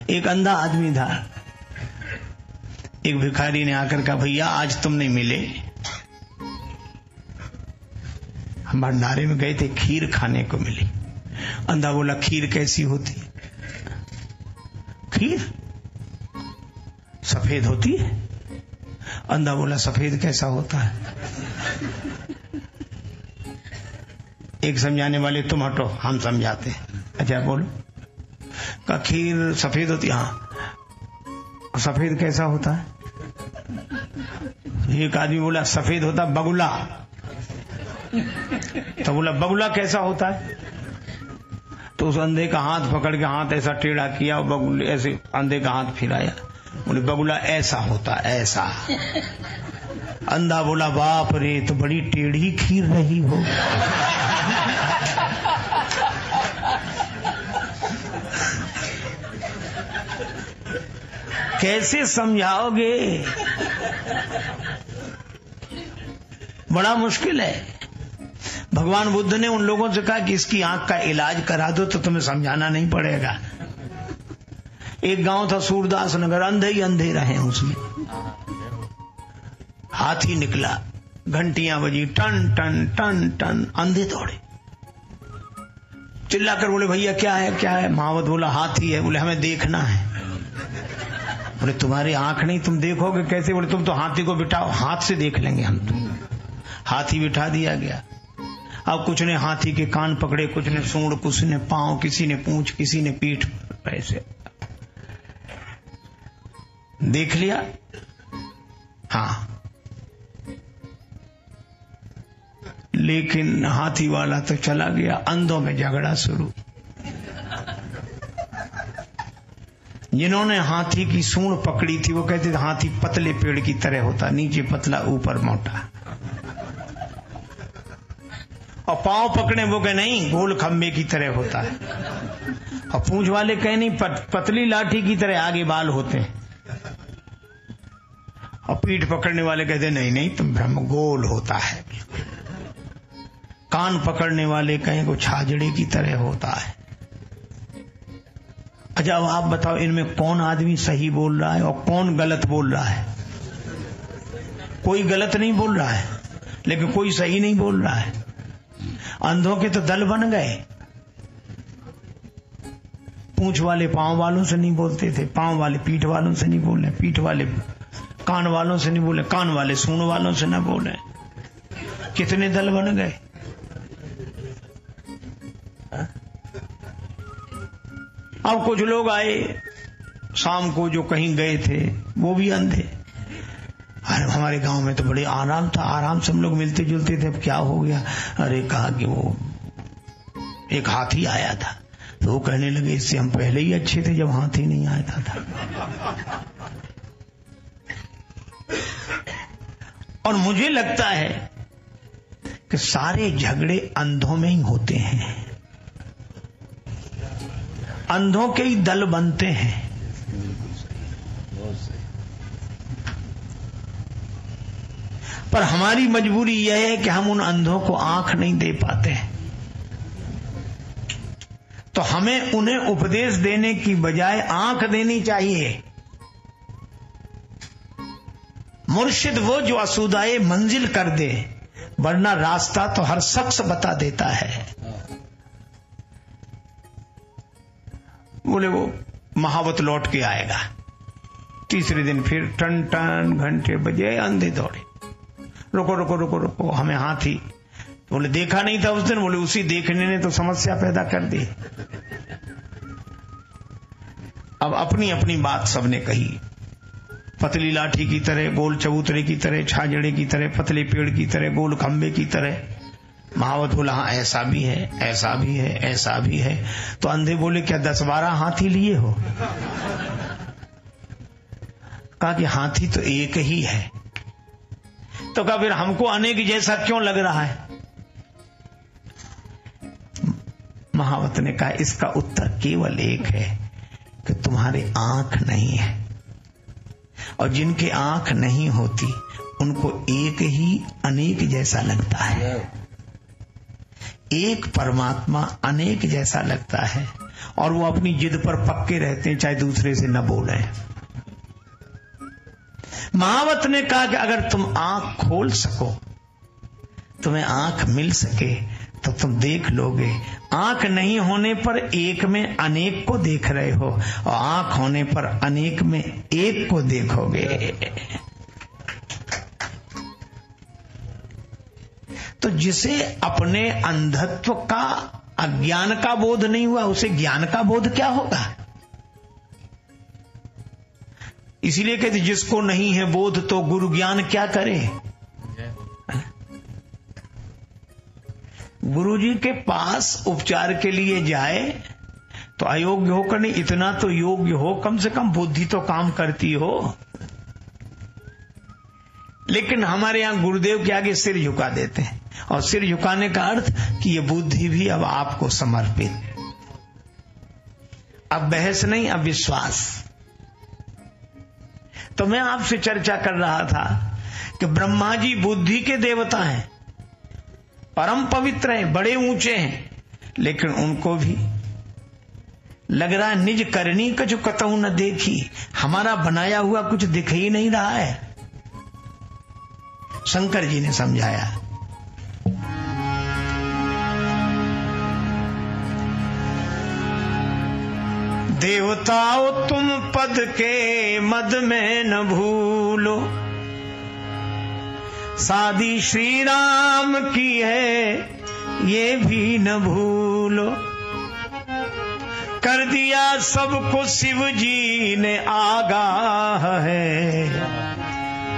एक अंधा आदमी था। एक भिखारी ने आकर कहा, भैया आज तुम नहीं मिले, हम भंडारे में गए थे, खीर खाने को मिली। अंधा बोला, खीर कैसी होती है? खीर सफेद होती है। अंधा बोला, सफेद कैसा होता है? एक समझाने वाले, तुम हटो हम समझाते हैं। अच्छा बोलो। का खीर सफेद होती है? हाँ। सफेद कैसा होता है? एक आदमी बोला, सफेद होता बगुला। तो बोला, बगुला कैसा होता है? तो उस अंधे का हाथ पकड़ के हाथ ऐसा टेढ़ा किया और बगुले ऐसे अंधे का हाथ फिराया। बोले, बगुला ऐसा होता, ऐसा। अंधा बोला, बाप रे, तो बड़ी टेढ़ी खीर रही हो। कैसे समझाओगे? बड़ा मुश्किल है। भगवान बुद्ध ने उन लोगों से कहा कि इसकी आंख का इलाज करा दो तो तुम्हें समझाना नहीं पड़ेगा। एक गांव था सूरदास नगर, अंधे ही अंधे रहे उसमें। हाथी निकला, घंटियां बजी, टन टन टन टन, अंधे दौड़े, चिल्लाकर बोले, भैया क्या है क्या है? महावत बोला, हाथी है। बोले, हमें देखना है। बोले, तुम्हारी आंख नहीं, तुम देखोगे कैसे? बोले, तुम तो हाथी को बिठाओ, हाथ से देख लेंगे हम तो। हाथी बिठा दिया गया। अब कुछ ने हाथी के कान पकड़े, कुछ ने सूंड, कुछ ने पांव, किसी ने पूंछ, किसी ने पीठ, ऐसे देख लिया। हाँ, लेकिन हाथी वाला तो चला गया। अंधों में झगड़ा शुरू। जिन्होंने हाथी की सूंड पकड़ी थी वो कहते थे हाथी पतले पेड़ की तरह होता, नीचे पतला ऊपर मोटा। और पांव पकड़े वो कहे नहीं, गोल खंबे की तरह होता है। और पूंछ वाले कहे नहीं, पतली लाठी की तरह आगे बाल होते हैं। और पीठ पकड़ने वाले कहते नहीं नहीं, तुम ब्रह्म गोल होता है। कान पकड़ने वाले कहें को छाजड़े की तरह होता है। अच्छा, अब आप बताओ इनमें कौन आदमी सही बोल रहा है और कौन गलत बोल रहा है? कोई गलत नहीं बोल रहा है, लेकिन कोई सही नहीं बोल रहा है। अंधों के तो दल बन गए। पूंछ वाले पांव वालों से नहीं बोलते थे, पांव वाले पीठ वालों से नहीं बोले, पीठ वाले कान वालों से नहीं बोले, कान वाले सूंड वालों से न बोले। कितने दल बन गए। अब कुछ लोग आए शाम को जो कहीं गए थे, वो भी अंधे। अरे हमारे गांव में तो बड़े आराम था, आराम से हम लोग मिलते जुलते थे, अब क्या हो गया? अरे कहा कि वो एक हाथी आया था, तो वो कहने लगे इससे हम पहले ही अच्छे थे जब हाथी नहीं आया था। और मुझे लगता है कि सारे झगड़े अंधों में ही होते हैं, अंधों के ही दल बनते हैं। पर हमारी मजबूरी यह है कि हम उन अंधों को आंख नहीं दे पाते हैं। तो हमें उन्हें उपदेश देने की बजाय आंख देनी चाहिए। मुर्शिद वो जो असुदाए मंजिल कर दे, वरना रास्ता तो हर शख्स बता देता है। बोले वो महावत लौट के आएगा। तीसरे दिन फिर टन टन घंटे बजे, अंधे दौड़े, रुको रुको रुको रुको, हमें हाथी। बोले देखा नहीं था उस दिन। बोले उसी देखने ने तो समस्या पैदा कर दी। अब अपनी अपनी बात सबने कही, पतली लाठी की तरह, गोल चबूतरे की तरह, छाजड़े की तरह, पतले पेड़ की तरह, गोल खंबे की तरह। महावत बोला हाँ ऐसा भी है, ऐसा भी है, ऐसा भी है। तो अंधे बोले क्या 10-12 हाथी लिए हो? कहा कि हाथी तो एक ही है। तो कहा फिर हमको अनेक जैसा क्यों लग रहा है? महावत ने कहा इसका उत्तर केवल एक है कि तुम्हारी आंख नहीं है, और जिनके आंख नहीं होती उनको एक ही अनेक जैसा लगता है। एक परमात्मा अनेक जैसा लगता है, और वो अपनी जिद पर पक्के रहते हैं, चाहे दूसरे से न बोलें। महावत ने कहा कि अगर तुम आंख खोल सको, तुम्हें आंख मिल सके तो तुम देख लोगे। आंख नहीं होने पर एक में अनेक को देख रहे हो, और आंख होने पर अनेक में एक को देखोगे। तो जिसे अपने अंधत्व का, अज्ञान का बोध नहीं हुआ, उसे ज्ञान का बोध क्या होगा? इसीलिए कहते जिसको नहीं है बोध तो गुरु ज्ञान क्या करे। गुरुजी के पास उपचार के लिए जाए तो अयोग्य होकर नहीं, इतना तो योग्य हो, कम से कम बुद्धि तो काम करती हो। लेकिन हमारे यहां गुरुदेव के आगे सिर झुका देते हैं, और सिर झुकाने का अर्थ कि ये बुद्धि भी अब आपको समर्पित। अब बहस नहीं, अब विश्वास। तो मैं आपसे चर्चा कर रहा था कि ब्रह्मा जी बुद्धि के देवता हैं, परम पवित्र हैं, बड़े ऊंचे हैं, लेकिन उनको भी लग रहा है निज करनी का जो कतऊ न देखी, हमारा बनाया हुआ कुछ दिख ही नहीं रहा है। शंकर जी ने समझाया, देवताओं तुम पद के मद में न भूलो, शादी श्री राम की है ये भी न भूलो, कर दिया सबको शिव जी ने आगाह है,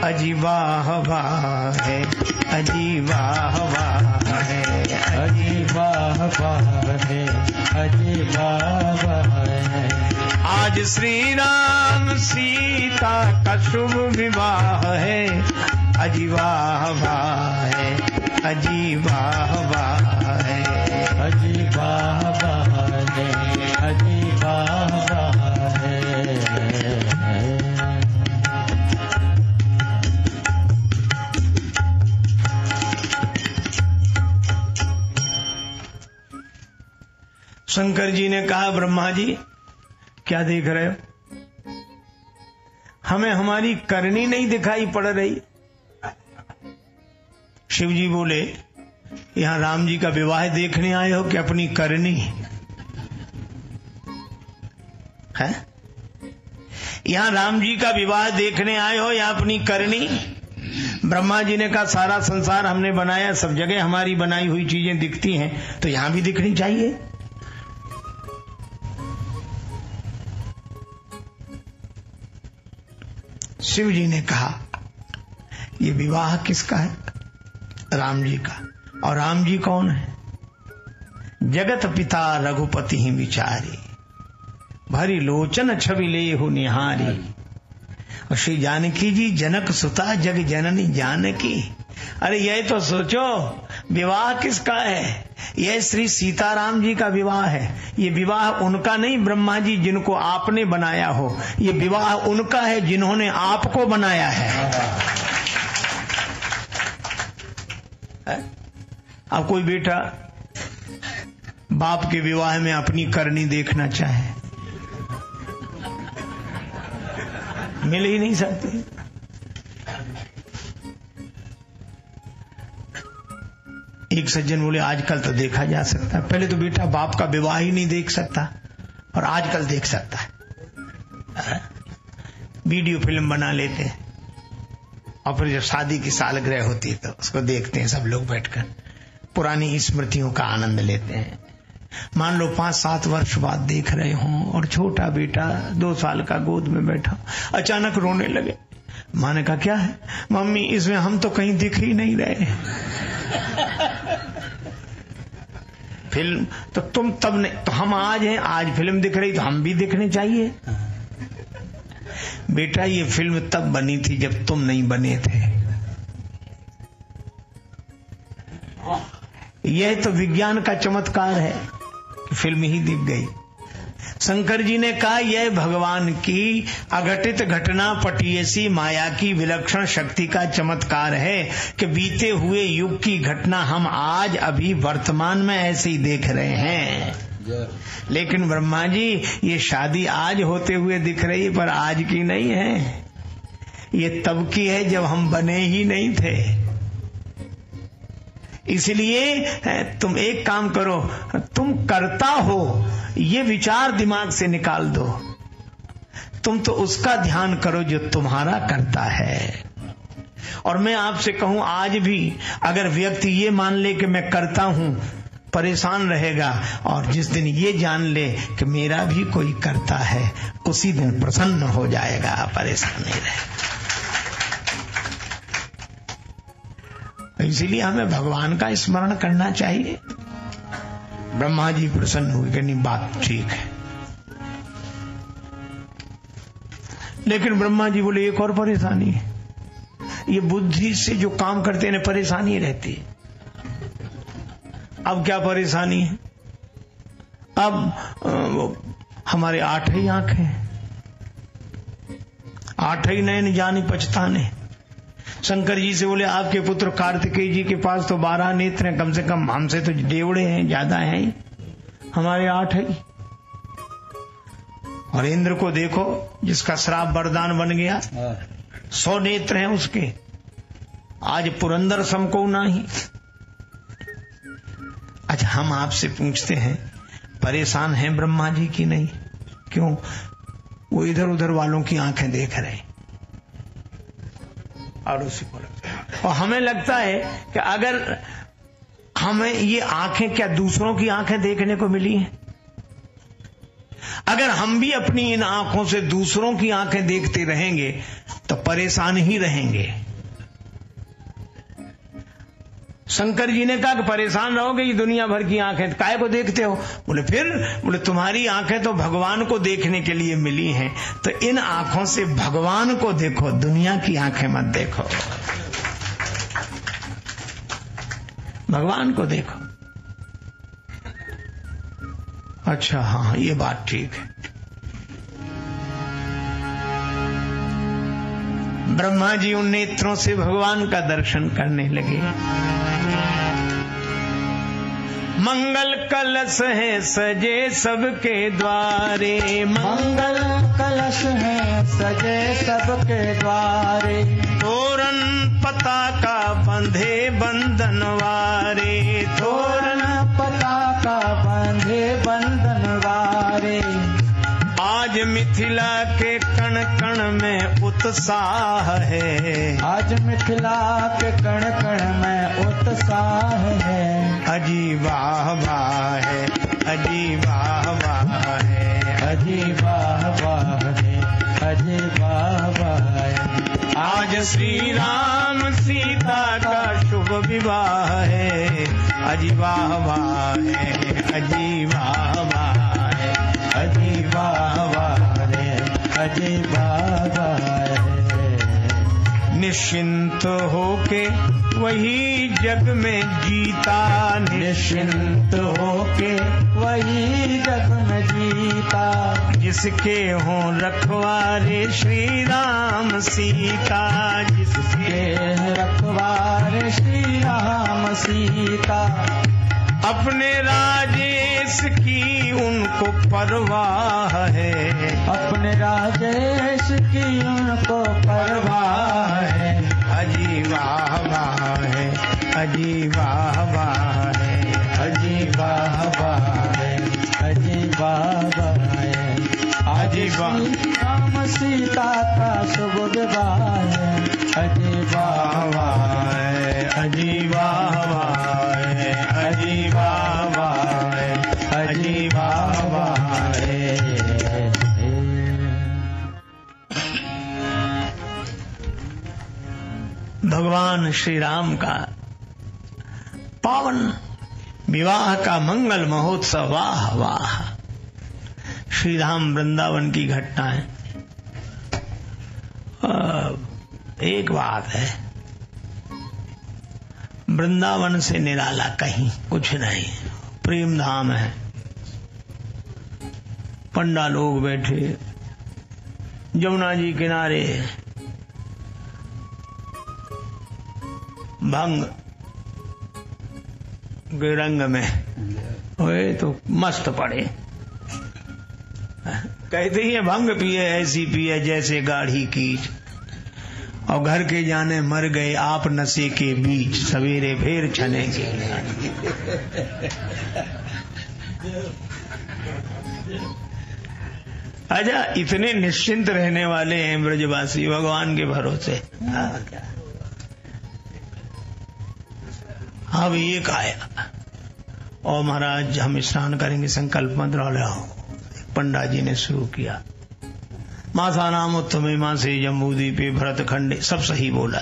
अजीबा हवा है, अजीबा हवा है, अजीबा हवा है, अजीबा हवा है। आज श्री राम सीता का शुभ विवाह है, अजीबा हवा है, अजीबा हवा है, अजीबा हवा है, अजीबा हवा है। शंकर जी ने कहा, ब्रह्मा जी क्या देख रहे हो? हमें हमारी करनी नहीं दिखाई पड़ रही। शिव जी बोले, यहां राम जी का विवाह देखने आए हो कि अपनी करनी है? यहां राम जी का विवाह देखने आए हो या अपनी करनी? ब्रह्मा जी ने कहा, सारा संसार हमने बनाया, सब जगह हमारी बनाई हुई चीजें दिखती हैं, तो यहां भी दिखनी चाहिए। शिव जी ने कहा, ये विवाह किसका है? राम जी का। और राम जी कौन है? जगत पिता रघुपति ही विचारी, भरी लोचन छवि ले हो निहारी। और श्री जानकी जी जनक सुता जग जननी जानकी। अरे यह तो सोचो, विवाह किसका है? यह श्री सीताराम जी का विवाह है। ये विवाह उनका नहीं ब्रह्मा जी जिनको आपने बनाया हो, ये विवाह उनका है जिन्होंने आपको बनाया है। अब कोई बेटा बाप के विवाह में अपनी करनी देखना चाहे, मिल ही नहीं सकती। एक सज्जन बोले, आजकल तो देखा जा सकता है, पहले तो बेटा बाप का विवाह ही नहीं देख सकता, और आजकल देख सकता है। वीडियो फिल्म बना लेते हैं, और फिर जब शादी की सालगिरह होती है तो उसको देखते हैं सब लोग बैठकर, पुरानी स्मृतियों का आनंद लेते हैं। मान लो 5-7 वर्ष बाद देख रहे हों, और छोटा बेटा 2 साल का गोद में बैठा अचानक रोने लगे। माँ ने कहा, क्या है? मम्मी, इसमें हम तो कहीं दिख ही नहीं रहे। फिल्म तो तुम तब नहीं, तो हम आज हैं, आज फिल्म दिख रही तो हम भी दिखने चाहिए। बेटा, ये फिल्म तब बनी थी जब तुम नहीं बने थे। यह तो विज्ञान का चमत्कार है कि फिल्म ही दिख गई। शंकर जी ने कहा, यह भगवान की अघटित घटना पटियसी माया की विलक्षण शक्ति का चमत्कार है कि बीते हुए युग की घटना हम आज अभी वर्तमान में ऐसे ही देख रहे हैं। लेकिन ब्रह्मा जी ये शादी आज होते हुए दिख रही है, पर आज की नहीं है, ये तब की है जब हम बने ही नहीं थे। इसलिए तुम एक काम करो, तुम करता हो ये विचार दिमाग से निकाल दो, तुम तो उसका ध्यान करो जो तुम्हारा करता है। और मैं आपसे कहूं, आज भी अगर व्यक्ति ये मान ले कि मैं करता हूं, परेशान रहेगा, और जिस दिन ये जान ले कि मेरा भी कोई करता है, उसी दिन प्रसन्न हो जाएगा, परेशान नहीं रहेगा। इसीलिए हमें भगवान का स्मरण करना चाहिए। ब्रह्मा जी प्रसन्न हुए कि नहीं, बात ठीक है। लेकिन ब्रह्मा जी बोले एक और परेशानी है, ये बुद्धि से जो काम करते हैं परेशानी रहती है। अब क्या परेशानी है? अब हमारे 8 ही आंखें, 8 ही नयन जानी पछताने। शंकर जी से बोले आपके पुत्र कार्तिकेय जी के पास तो 12 नेत्र हैं, कम से कम हमसे तो डेवड़े हैं, ज्यादा हैं ही, हमारे 8 ही। और इंद्र को देखो जिसका श्राप वरदान बन गया, 100 नेत्र हैं उसके, आज पुरंदर समको नहीं। अच्छा, हम आपसे पूछते हैं, परेशान हैं ब्रह्मा जी की नहीं? क्यों? वो इधर उधर वालों की आंखें देख रहे हैं और उसी को लगता है। और हमें लगता है कि अगर हमें ये आंखें क्या दूसरों की आंखें देखने को मिली हैं? अगर हम भी अपनी इन आंखों से दूसरों की आंखें देखते रहेंगे तो परेशान ही रहेंगे। शंकर जी ने कहा कि परेशान रहोगे, ये दुनिया भर की आंखें काहे को देखते हो? बोले तुम्हारी आंखें तो भगवान को देखने के लिए मिली हैं, तो इन आंखों से भगवान को देखो, दुनिया की आंखें मत देखो, भगवान को देखो। अच्छा, हाँ, ये बात ठीक है। ब्रह्मा जी उन नेत्रों से भगवान का दर्शन करने लगे। मंगल कलश है सजे सबके द्वारे, मंगल कलश है सजे सबके द्वारे, तोरण पताका बंधे बंधनवारे, तोरण पताका बंधे बंधनवारे। आज मिथिला के कण कण में उत्साह है, आज मिथिला के कण कण में उत्साह है। अजी वाह वाह है, अजी वाह वाह है, अजी वाह वाह है, अजी वाह वाह है। आज श्री राम सीता का शुभ विवाह है, अजी वाह वाह है, अजी वाह वाह है, अजी वाह वाह है, अजी वाह वाह है। निश्चिंत होके वही जग में जीता, निश्चिंत होके वही जग में जीता, जिसके हों रखवारे श्री राम सीता, जिसके रखवारे श्री राम सीता। अपने राजेश की उनको परवाह है, अपने राजेश की उनको परवाह है। अजी वाह वाह है, अजी वाह वाह है, अजी वाह वाह है, अजी वाह वाह है। अजी वाह राम सीता का शुभ विवाह है, अजी वाह वाह है, अजी वाह वाह है, अजी वाह वाह है, अजी वाह वाह है। भगवान श्री राम का पावन विवाह का मंगल महोत्सव, वाह वाह। श्री राम वृंदावन की घटनाएं। एक बात है, वृंदावन से निराला कहीं कुछ नहीं, प्रेम धाम है। पंडा लोग बैठे यमुना जी किनारे, भंग के रंग में ओए तो मस्त पड़े, कहते ही भंग पिए ऐसी पिए जैसे गाढ़ी कीच, और घर के जाने मर गए आप नशे के बीच, सवेरे फिर छनेंगे। अच्छा, इतने निश्चिंत रहने वाले हैं ब्रजवासी भगवान के भरोसे। अब एक आया और महाराज हम स्नान करेंगे, संकल्प मंत्र लाओ। पंडा जी ने शुरू किया, मासा नाम उत्तमे मां से जम्बूद्वीपे भरत खंडे, सब सही बोला।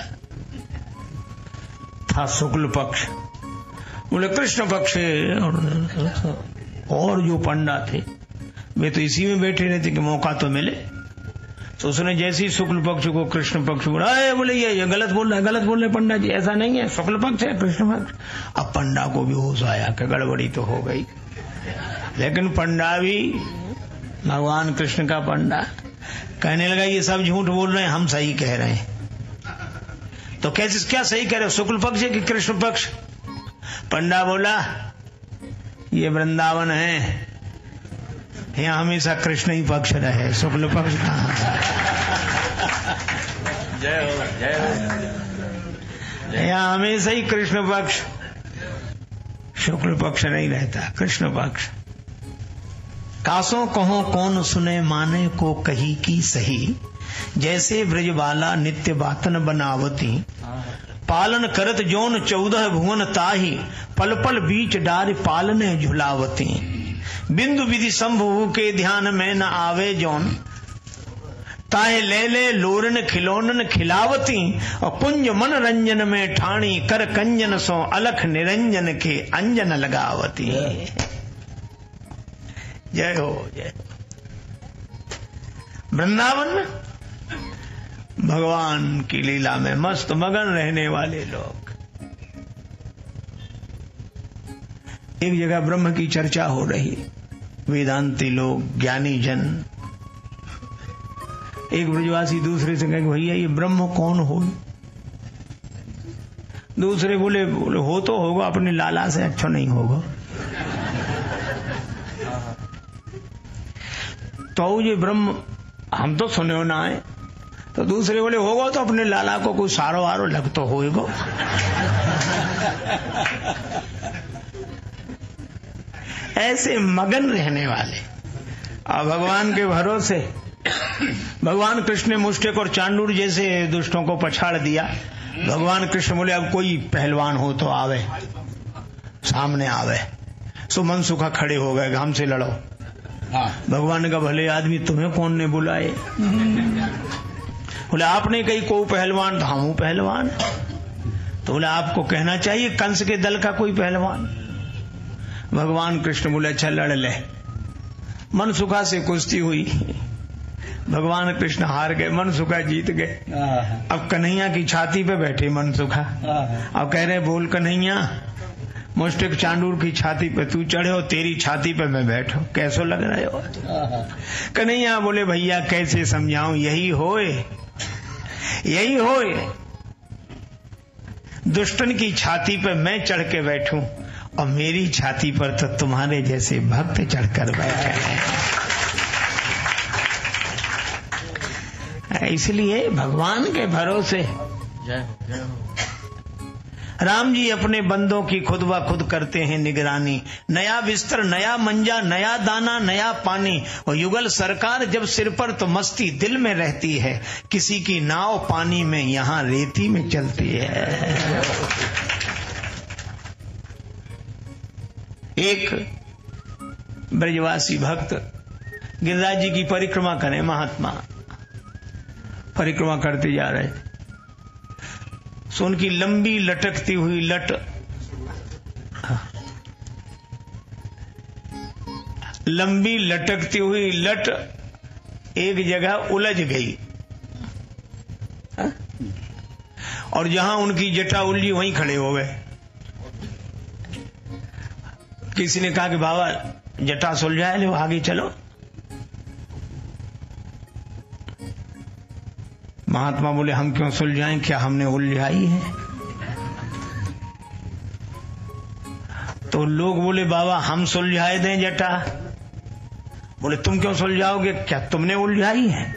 था शुक्ल पक्ष, बोले कृष्ण पक्ष, और जो पंडा थे वे तो इसी में बैठे रहते कि मौका तो मिले। तो उसने जैसे ही शुक्ल पक्ष को कृष्ण पक्ष बोला, बोले ये गलत बोल रहा है, गलत बोल रहे पंडा जी, ऐसा नहीं है, शुक्ल पक्ष है कृष्ण पक्ष। अब पंडा को भी होश आया कि गड़बड़ी तो हो गई, लेकिन पंडा भी भगवान कृष्ण का पंडा कहने लगा ये सब झूठ बोल रहे हैं, हम सही कह रहे हैं। तो कैसे, क्या सही कह रहे हो, शुक्ल पक्ष है कि कृष्ण पक्ष? पंडा बोला ये वृंदावन है, यहाँ हमेशा कृष्ण ही पक्ष रहे, शुक्ल पक्ष कहाँ। जय हो, जय हो। यहाँ हमेशा ही कृष्ण पक्ष, शुक्ल पक्ष नहीं रहता, कृष्ण पक्ष। कासों कहो कौन सुने माने को कही की सही, जैसे ब्रजबाला नित्य बातन बनावती, पालन करत जोन 14 भुवन ताही, पल पल बीच डार पालने झुलावती, बिंदु विधि संभव के ध्यान में न आवे जोन, ताहे ले ले लोरन खिलौनन खिलावती, और कुंज मन रंजन में ठाणी कर कंजन सो अलख निरंजन के अंजन लगावती। जय हो, जय। वृंदावन में भगवान की लीला में मस्त मगन रहने वाले लोग। एक जगह ब्रह्म की चर्चा हो रही, वेदांती लोग, ज्ञानी जन। एक ब्रजवासी दूसरे से कहे भैया ये ब्रह्म कौन हो? दूसरे बोले हो तो होगा, अपने लाला से अच्छा नहीं होगा। तो ये ब्रह्म हम तो सुने हो ना है। तो दूसरे बोले होगा तो अपने लाला को कोई सारो वारो लग तो होएगा। ऐसे मगन रहने वाले और भगवान के भरोसे। भगवान कृष्ण ने मुष्टिक और चांडूर जैसे दुष्टों को पछाड़ दिया। भगवान कृष्ण बोले अब कोई पहलवान हो तो आवे, सामने आवे। सो मनसुखा खड़े हो गए, हमसे लड़ो। भगवान का भले आदमी तुम्हें कौन ने बुलाए? बोले आपने कही को पहलवान, तो हम पहलवान। तो बोले आपको कहना चाहिए कंस के दल का कोई पहलवान। भगवान कृष्ण बोले अच्छा लड़ ले। मनसुखा से कुश्ती हुई, भगवान कृष्ण हार गए, मनसुखा जीत गए। अब कन्हैया की छाती पे बैठे मनसुखा, अब कह रहे बोल कन्हैया मुष्टिक चांडूर की छाती पे तू चढ़े हो, तेरी छाती पे मैं बैठो, कैसो लग रहे हो? कन्हैया बोले भैया कैसे समझाऊं, यही होए, यही होए। दुष्टन की छाती पे मैं चढ़ के बैठूं और मेरी छाती पर तो तुम्हारे जैसे भक्त चढ़कर बैठे हैं। इसलिए भगवान के भरोसे। राम जी अपने बंदों की खुद ब खुद करते हैं निगरानी। नया बिस्तर, नया मंजा, नया दाना, नया पानी, और युगल सरकार जब सिर पर तो मस्ती दिल में रहती है। किसी की नाव पानी में, यहाँ रेती में चलती है। एक ब्रजवासी भक्त गिरिराज जी की परिक्रमा करें, महात्मा परिक्रमा करते जा रहे थे। सो उनकी लंबी लटकती हुई लट एक जगह उलझ गई, और जहां उनकी जटा उलझी वहीं खड़े हो गए। किसी ने कहा कि बाबा जटा सुलझा है, आगे चलो। महात्मा बोले हम क्यों सुलझाएं, क्या हमने उलझाई है? तो लोग बोले बाबा हम सुलझाए दें जटा। बोले तुम क्यों सुलझाओगे, क्या तुमने उलझाई है?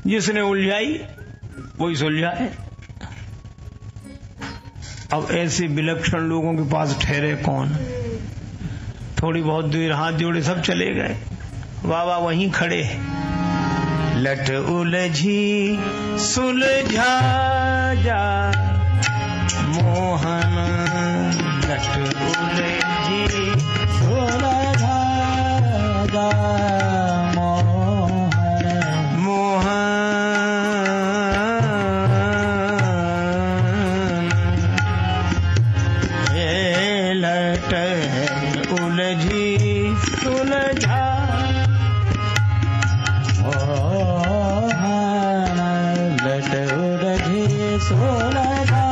जिसने उलझाई वही सुलझाए। अब ऐसे विलक्षण लोगों के पास ठहरे कौन? थोड़ी बहुत देर हाथ जोड़े सब चले गए, बाबा वहीं खड़े। लट उलझी सुलझा जा मोहन, लट उलझी सुलझा जा मोहन, ये लट उलझी सुलझा लट उलझी सुलझा।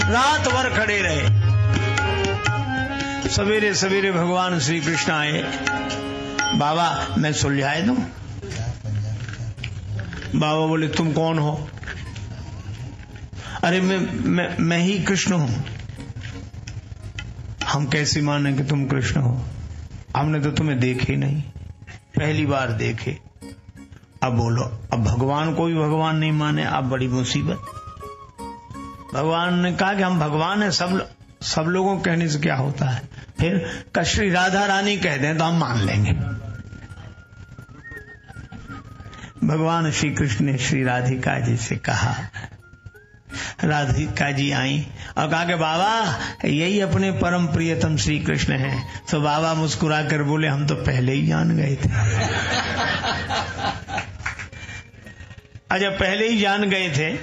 रात भर खड़े रहे। सवेरे सवेरे भगवान श्री कृष्ण आए। बाबा मैं सुलझाए दूं? बाबा बोले तुम कौन हो? अरे मैं ही कृष्ण हूं। हम कैसे माने कि तुम कृष्ण हो? हमने तो तुम्हें देखे नहीं, पहली बार देखे। अब बोलो, अब भगवान को भी भगवान नहीं माने, अब बड़ी मुसीबत। भगवान ने कहा कि हम भगवान हैं, सब लोगों के कहने से क्या होता है? फिर श्री राधा रानी कह दें तो हम मान लेंगे। भगवान श्री कृष्ण ने श्री राधिका जी से कहा। राधिका जी आई और कहा कि बाबा यही अपने परम प्रियतम श्री कृष्ण हैं। तो बाबा मुस्कुरा कर बोले हम तो पहले ही जान गए थे। अच्छा, पहले ही जान गए थे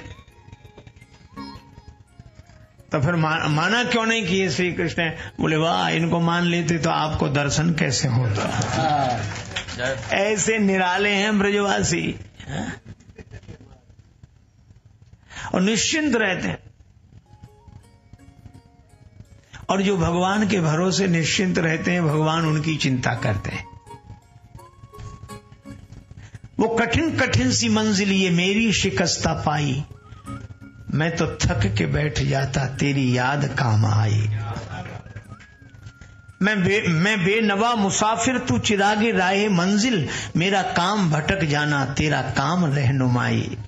तो फिर माना क्यों नहीं कि ये श्री कृष्ण है? बोले वाह, इनको मान लेते तो आपको दर्शन कैसे होता। ऐसे निराले हैं ब्रजवासी और निश्चिंत रहते हैं। और जो भगवान के भरोसे निश्चिंत रहते हैं, भगवान उनकी चिंता करते हैं। वो कठिन कठिन सी मंजिल ये मेरी शिकस्ता पाई, मैं तो थक के बैठ जाता तेरी याद काम आई। मैं बेनवा मुसाफिर तू चिरागे राहे मंजिल, मेरा काम भटक जाना तेरा काम रहनुमाई।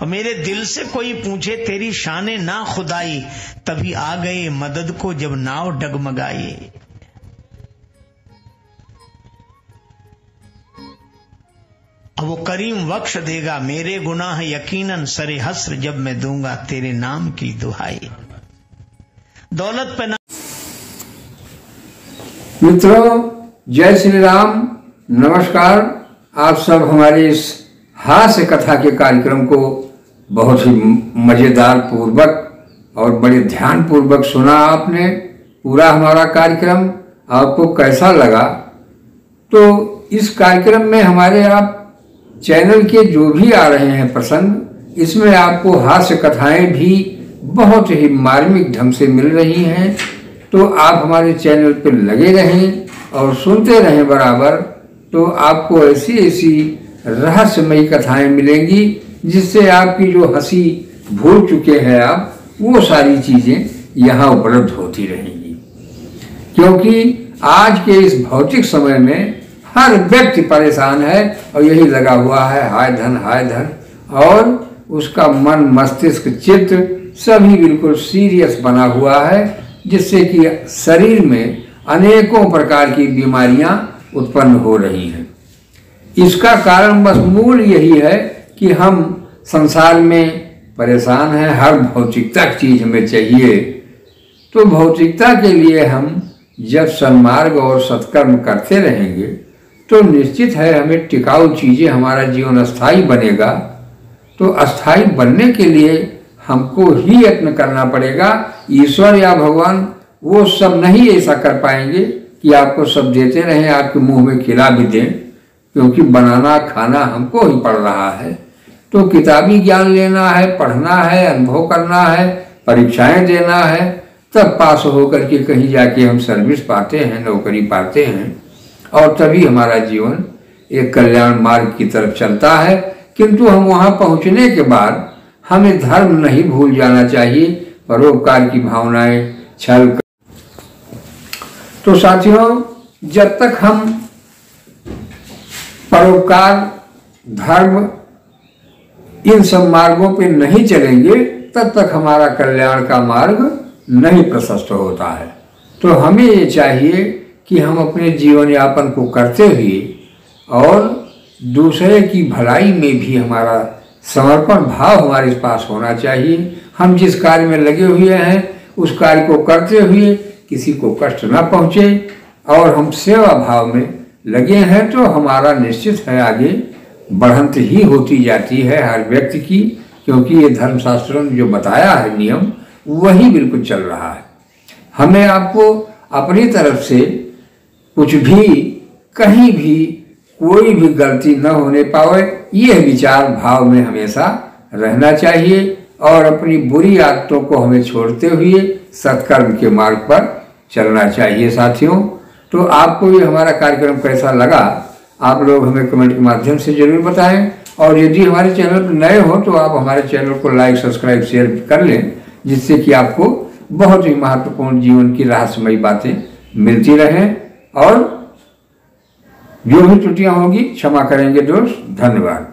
और मेरे दिल से कोई पूछे तेरी शाने ना खुदाई, तभी आ गए मदद को जब नाव डगमगाई। अब वो करीम बख्श देगा मेरे गुनाह यकीनन सरे हस्र, जब मैं दूंगा तेरे नाम की दुहाई। दौलत पे ना। मित्रों, जय श्री राम, नमस्कार। आप सब हमारे इस हास्य कथा के कार्यक्रम को बहुत ही मजेदार पूर्वक और बड़े ध्यान पूर्वक सुना आपने। पूरा हमारा कार्यक्रम आपको कैसा लगा? तो इस कार्यक्रम में हमारे आप चैनल के जो भी आ रहे हैं प्रसंग, इसमें आपको हास्य कथाएं भी बहुत ही मार्मिक ढंग से मिल रही हैं। तो आप हमारे चैनल पर लगे रहें और सुनते रहें बराबर। तो आपको ऐसी ऐसी रहस्यमयी कथाएं मिलेंगी जिससे आपकी जो हंसी भूल चुके हैं आप, वो सारी चीजें यहाँ उपलब्ध होती रहेंगी। क्योंकि आज के इस भौतिक समय में हर व्यक्ति परेशान है और यही लगा हुआ है हाय धन हाय धन, और उसका मन मस्तिष्क चित्त सभी बिल्कुल सीरियस बना हुआ है, जिससे कि शरीर में अनेकों प्रकार की बीमारियां उत्पन्न हो रही हैं। इसका कारण बस मूल यही है कि हम संसार में परेशान हैं, हर भौतिकता की चीज हमें चाहिए। तो भौतिकता के लिए हम जब सन्मार्ग और सत्कर्म करते रहेंगे तो निश्चित है हमें टिकाऊ चीजें, हमारा जीवन अस्थायी बनेगा। तो अस्थायी बनने के लिए हमको ही यत्न करना पड़ेगा। ईश्वर या भगवान वो सब नहीं ऐसा कर पाएंगे कि आपको सब देते रहें, आपके मुंह में खिला भी दें, क्योंकि बनाना खाना हमको ही पड़ रहा है। तो किताबी ज्ञान लेना है, पढ़ना है, अनुभव करना है, परीक्षाएं देना है, तब पास होकर के कहीं जाके हम सर्विस पाते हैं, नौकरी पाते हैं, और तभी हमारा जीवन एक कल्याण मार्ग की तरफ चलता है। किंतु हम वहां पहुंचने के बाद हमें धर्म नहीं भूल जाना चाहिए, परोपकार की भावनाएं छल। तो साथियों, जब तक हम परोपकार, धर्म, इन सब मार्गों पे नहीं चलेंगे, तब तक हमारा कल्याण का मार्ग नहीं प्रशस्त होता है। तो हमें ये चाहिए कि हम अपने जीवन यापन को करते हुए और दूसरे की भलाई में भी हमारा समर्पण भाव हमारे पास होना चाहिए। हम जिस कार्य में लगे हुए हैं उस कार्य को करते हुए किसी को कष्ट न पहुँचे और हम सेवा भाव में लगे हैं तो हमारा निश्चित है आगे बढ़ंत ही होती जाती है हर व्यक्ति की, क्योंकि ये धर्मशास्त्रों ने जो बताया है नियम वही बिल्कुल चल रहा है। हमें आपको अपनी तरफ से कुछ भी कहीं भी कोई भी गलती न होने पाए, ये विचार भाव में हमेशा रहना चाहिए और अपनी बुरी आदतों को हमें छोड़ते हुए सत्कर्म के मार्ग पर चलना चाहिए। साथियों, तो आपको ये हमारा कार्यक्रम कैसा लगा आप लोग हमें कमेंट के माध्यम से जरूर बताएं, और यदि हमारे चैनल पर नए हो तो आप हमारे चैनल को लाइक, सब्सक्राइब, शेयर कर लें, जिससे कि आपको बहुत ही महत्वपूर्ण जीवन की रहस्यमयी बातें मिलती रहें। और जो भी त्रुटियां होंगी क्षमा करेंगे दोस्त। धन्यवाद।